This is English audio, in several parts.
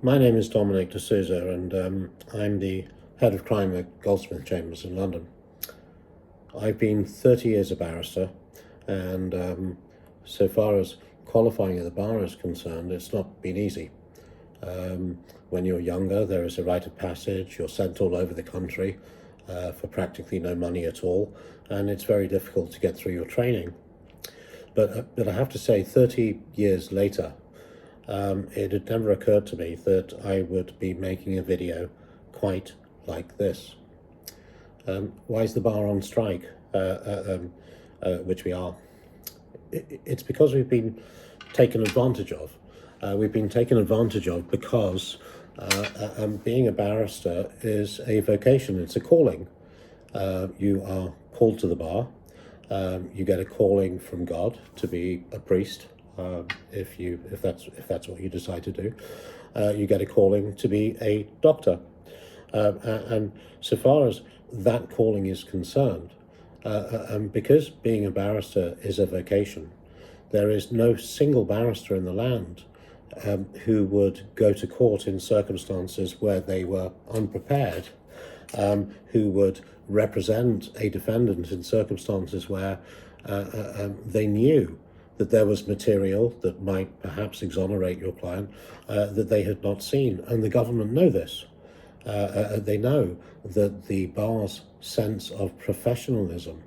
My name is Dominic and I'm the head of crime at Goldsmith Chambers in London. I've been 30 years a barrister, and so far as qualifying at the bar is concerned, it's not been easy. When you're younger, there is a rite of passage. You're sent all over the country for practically no money at all, and it's very difficult to get through your training. But I have to say, 30 years later, it had never occurred to me that I would be making a video quite like this. Why is the bar on strike? Which we are. It's because we've been taken advantage of. We've been taken advantage of because being a barrister is a vocation, it's a calling. You are called to the bar. You get a calling from God to be a priest. If that's what you decide to do, you get a calling to be a doctor, and so far as that calling is concerned, because being a barrister is a vocation, there is no single barrister in the land who would go to court in circumstances where they were unprepared, who would represent a defendant in circumstances where they knew that there was material that might perhaps exonerate your client that they had not seen. And the government know this. They know that the bar's sense of professionalism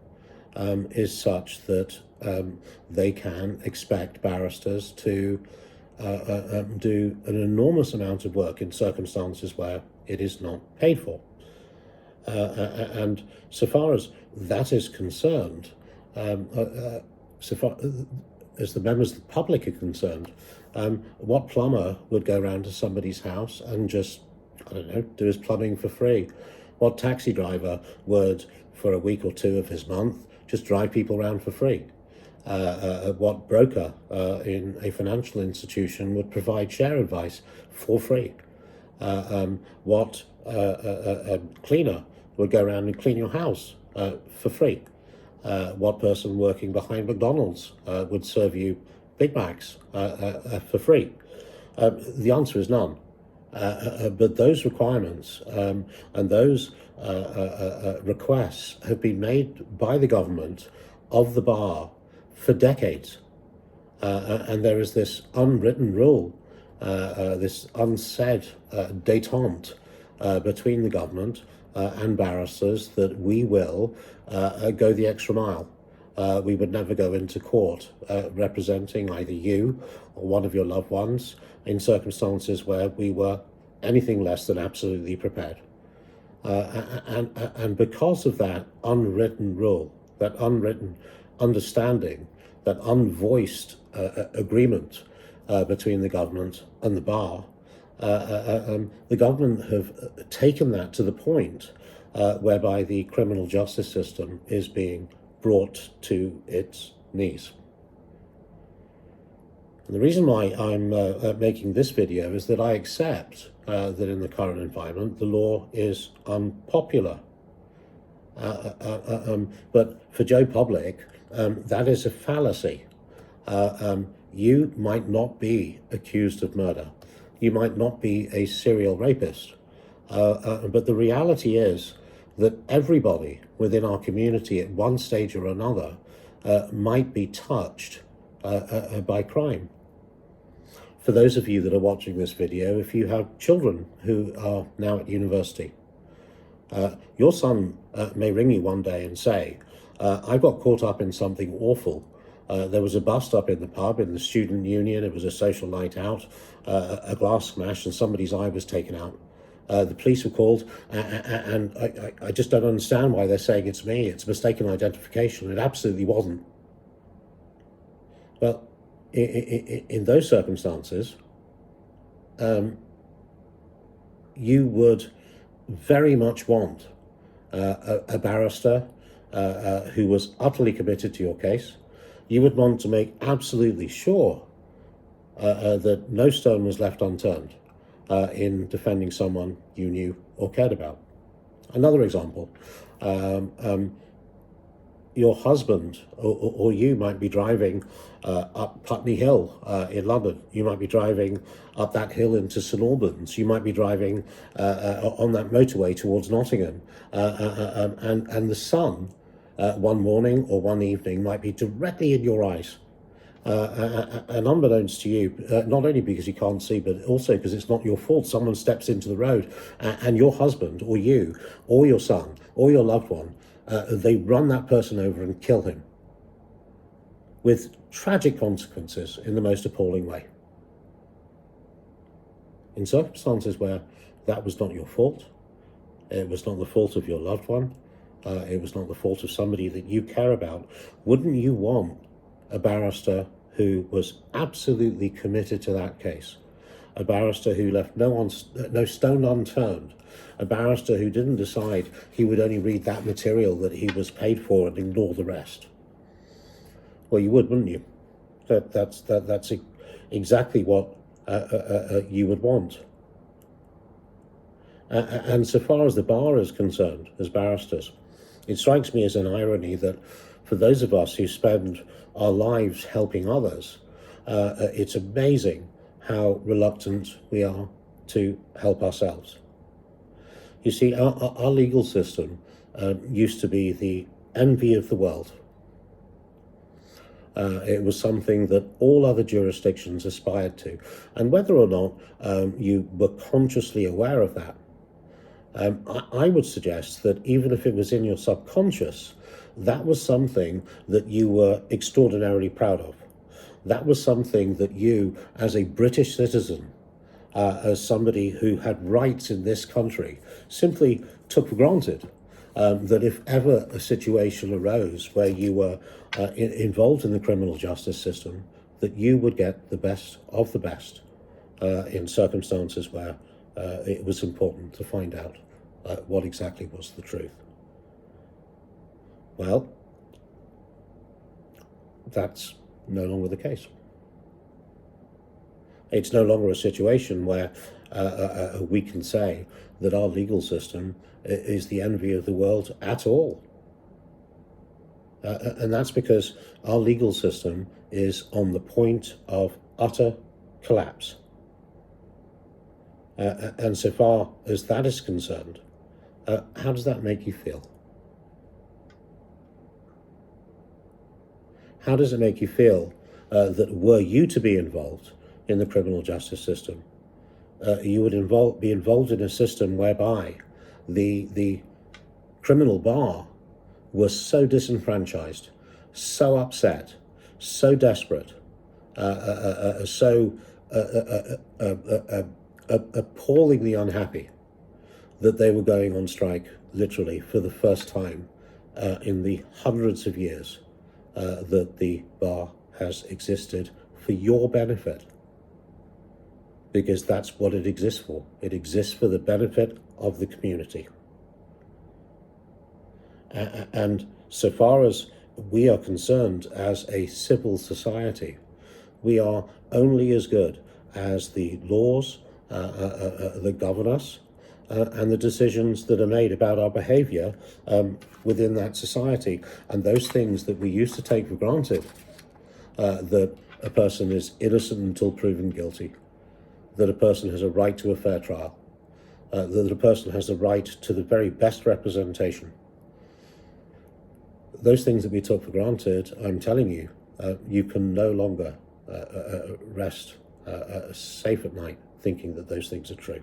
is such that they can expect barristers to do an enormous amount of work in circumstances where it is not paid for. And so far as that is concerned, so far as the members of the public are concerned, what plumber would go around to somebody's house and just, I don't know, do his plumbing for free? What taxi driver would, for a week or two of his month, just drive people around for free? What broker in a financial institution would provide share advice for free? What cleaner would go around and clean your house for free? What person working behind McDonald's would serve you Big Macs for free? The answer is none. But those requirements and those requests have been made by the government of the bar for decades. And there is this unwritten rule, this unsaid détente between the government and barristers that we will go the extra mile. We would never go into court representing either you or one of your loved ones in circumstances where we were anything less than absolutely prepared. And because of that unwritten rule, that unwritten understanding, that unvoiced agreement between the government and the bar, the government have taken that to the point whereby the criminal justice system is being brought to its knees. And the reason why I'm making this video is that I accept that in the current environment the law is unpopular. But for Joe Public, that is a fallacy. You might not be accused of murder. You might not be a serial rapist. But the reality is that everybody within our community at one stage or another might be touched by crime. For those of you that are watching this video, if you have children who are now at university, your son may ring you one day and say, I got caught up in something awful. There was a bust up in the pub, in the student union. It was a social night out, a glass smashed and somebody's eye was taken out. The police were called, and I just don't understand why they're saying it's me. It's mistaken identification. It absolutely wasn't. Well, in those circumstances, you would very much want a barrister who was utterly committed to your case. You would want to make absolutely sure that no stone was left unturned in defending someone you knew or cared about. Another example, your husband or you might be driving up Putney Hill in London. You might be driving up that hill into St Albans. You might be driving on that motorway towards Nottingham, and the sun one morning or one evening might be directly in your eyes. And unbeknownst to you, not only because you can't see, but also because it's not your fault, someone steps into the road and your husband or you or your son or your loved one, they run that person over and kill him with tragic consequences in the most appalling way. In circumstances where that was not your fault, it was not the fault of your loved one, it was not the fault of somebody that you care about, wouldn't you want a barrister who was absolutely committed to that case, a barrister who left no stone unturned, a barrister who didn't decide he would only read that material that he was paid for and ignore the rest? Well, you would, wouldn't you? That's exactly what you would want. And so far as the bar is concerned, as barristers, it strikes me as an irony that for those of us who spend our lives helping others, it's amazing how reluctant we are to help ourselves. You see, our legal system used to be the envy of the world. It was something that all other jurisdictions aspired to. And whether or not you were consciously aware of that, I would suggest that even if it was in your subconscious, that was something that you were extraordinarily proud of. That was something that you, as a British citizen, as somebody who had rights in this country, simply took for granted. That if ever a situation arose where you were involved in the criminal justice system, that you would get the best of the best in circumstances where it was important to find out what exactly was the truth. Well, that's no longer the case. It's no longer a situation where we can say that our legal system is the envy of the world at all. And that's because our legal system is on the point of utter collapse. And so far as that is concerned, how does that make you feel? How does it make you feel that were you to be involved in the criminal justice system, you would be involved in a system whereby the criminal bar was so disenfranchised, so upset, so desperate, so appallingly unhappy that they were going on strike literally for the first time in the hundreds of years that the bar has existed for your benefit. Because that's what it exists for. It exists for the benefit of the community. And so far as we are concerned as a civil society, we are only as good as the laws that govern us and the decisions that are made about our behaviour within that society. And those things that we used to take for granted, that a person is innocent until proven guilty, that a person has a right to a fair trial, that a person has the right to the very best representation. Those things that we took for granted, I'm telling you, you can no longer rest safe at night thinking that those things are true.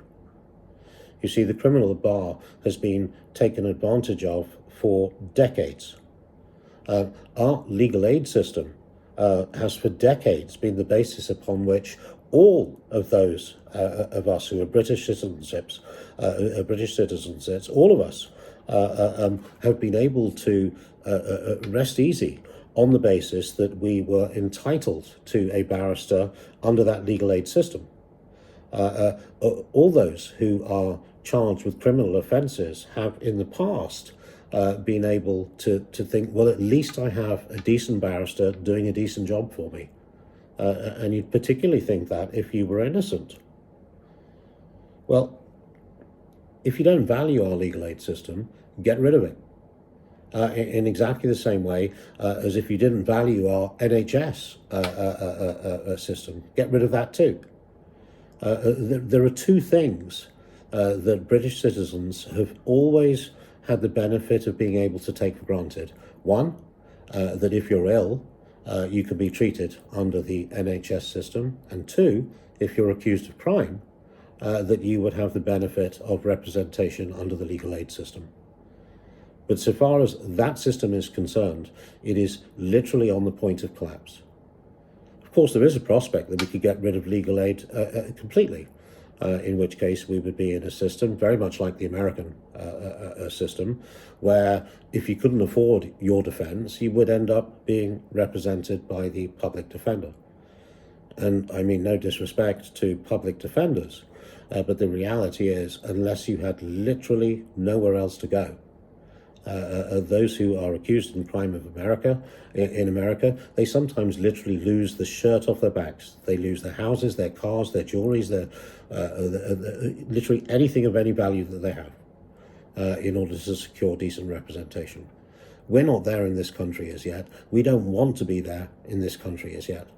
You see, the criminal bar has been taken advantage of for decades. Our legal aid system has for decades been the basis upon which all of those of us who are British citizens, all of us have been able to rest easy on the basis that we were entitled to a barrister under that legal aid system. All those who are charged with criminal offences have in the past been able to think, well, at least I have a decent barrister doing a decent job for me. And you'd particularly think that if you were innocent. Well, if you don't value our legal aid system, get rid of it. in exactly the same way as if you didn't value our NHS system. Get rid of that too. There are two things that British citizens have always had the benefit of being able to take for granted. One, that if you're ill, you can be treated under the NHS system. And two, if you're accused of crime, that you would have the benefit of representation under the legal aid system. But so far as that system is concerned, it is literally on the point of collapse. Of course, there is a prospect that we could get rid of legal aid completely, in which case we would be in a system very much like the American system, where if you couldn't afford your defense, you would end up being represented by the public defender. And I mean no disrespect to public defenders, but the reality is, unless you had literally nowhere else to go, those who are accused in crime of in America, they sometimes literally lose the shirt off their backs. They lose their houses, their cars, their jewelries, literally anything of any value that they have in order to secure decent representation. We're not there in this country as yet. We don't want to be there in this country as yet.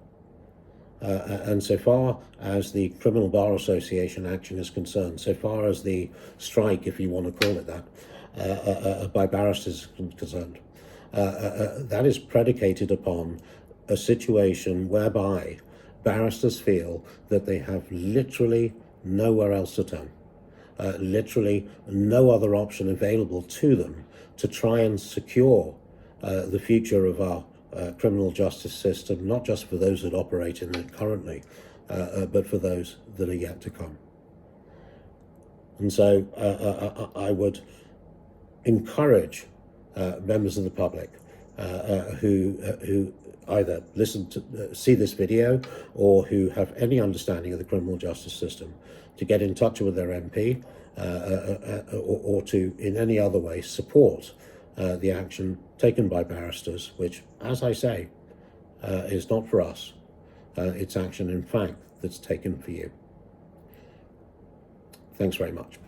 And so far as the Criminal Bar Association action is concerned, so far as the strike, if you want to call it that, by barristers concerned, that is predicated upon a situation whereby barristers feel that they have literally nowhere else to turn, literally no other option available to them to try and secure the future of our criminal justice system, not just for those that operate in it currently, but for those that are yet to come. And so I would encourage members of the public who either see this video or who have any understanding of the criminal justice system to get in touch with their MP or to in any other way support the action taken by barristers, which, as I say, is not for us. It's action, in fact, that's taken for you. Thanks very much.